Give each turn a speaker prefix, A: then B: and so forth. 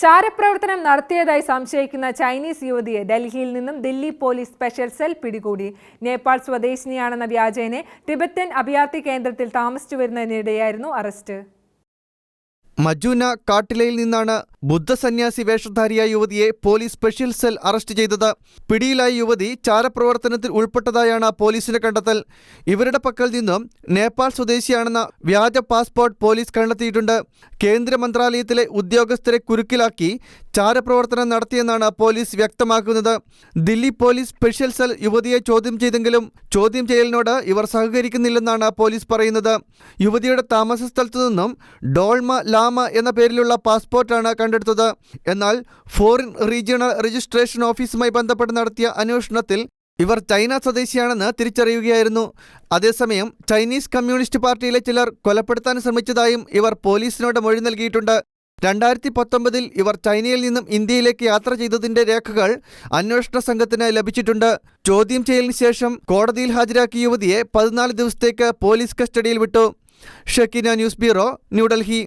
A: ചാരപ്രവർത്തനം നടത്തിയതായി സംശയിക്കുന്ന ചൈനീസ് യുവതിയെ ഡൽഹിയിൽ നിന്നും ദില്ലി പോലീസ് സ്പെഷ്യൽ സെൽ പിടികൂടി. നേപ്പാൾ സ്വദേശിനിയാണെന്ന വ്യാജേന ടിബറ്റൻ അഭയാർത്ഥി കേന്ദ്രത്തിൽ താമസിച്ചു വരുന്നതിനിടെയായിരുന്നു അറസ്റ്റ്.
B: മജൂന കാട്ടിലയിൽ നിന്നാണ് ബുദ്ധസന്യാസി വേഷധാരിയായ യുവതിയെ പോലീസ് സ്പെഷ്യൽ സെൽ അറസ്റ്റ് ചെയ്തത്. പിടിയിലായ യുവതി ചാരപ്രവർത്തനത്തിൽ ഉൾപ്പെട്ടതായാണ് പോലീസിന്റെ കണ്ടെത്തൽ. ഇവരുടെ പക്കൽ നിന്നും നേപ്പാൾ സ്വദേശിയാണെന്ന വ്യാജ പാസ്പോർട്ട് പോലീസ് കണ്ടെത്തിയിട്ടുണ്ട്. കേന്ദ്ര മന്ത്രാലയത്തിലെ ഉദ്യോഗസ്ഥരെ കുരുക്കിലാക്കി ചാരപ്രവർത്തനം നടത്തിയെന്നാണ് പോലീസ് വ്യക്തമാക്കുന്നത്. ദില്ലി പോലീസ് സ്പെഷ്യൽ സെൽ യുവതിയെ ചോദ്യം ചെയ്തെങ്കിലും ചോദ്യം ചെയ്യലിനോട് ഇവർ സഹകരിക്കുന്നില്ലെന്നാണ് പോലീസ് പറയുന്നത്. യുവതിയുടെ താമസ സ്ഥലത്തു നിന്നും ഡോൾമ ലാമ എന്ന പേരിലുള്ള പാസ്പോർട്ടാണ് കണ്ടെടുത്തത്. എന്നാൽ ഫോറിൻ റീജിയണൽ രജിസ്ട്രേഷൻ ഓഫീസുമായി ബന്ധപ്പെട്ട് നടത്തിയ അന്വേഷണത്തിൽ ഇവർ ചൈന സ്വദേശിയാണെന്ന് തിരിച്ചറിയുകയായിരുന്നു. അതേസമയം ചൈനീസ് കമ്മ്യൂണിസ്റ്റ് പാർട്ടിയിലെ ചിലർ കൊലപ്പെടുത്താൻ ശ്രമിച്ചതായും ഇവർ പോലീസിനോട് മൊഴി നൽകിയിട്ടുണ്ട്. 2019 ഇവർ ചൈനയിൽ നിന്നും ഇന്ത്യയിലേക്ക് യാത്ര ചെയ്തതിന്റെ രേഖകൾ അന്വേഷണ സംഘത്തിന് ലഭിച്ചിട്ടുണ്ട്. ചോദ്യം ചെയ്യലിന് ശേഷം കോടതിയിൽ ഹാജരാക്കിയ യുവതിയെ 14 ദിവസത്തേക്ക് പോലീസ് കസ്റ്റഡിയിൽ വിട്ടു. Shekinah news bureau, New Delhi.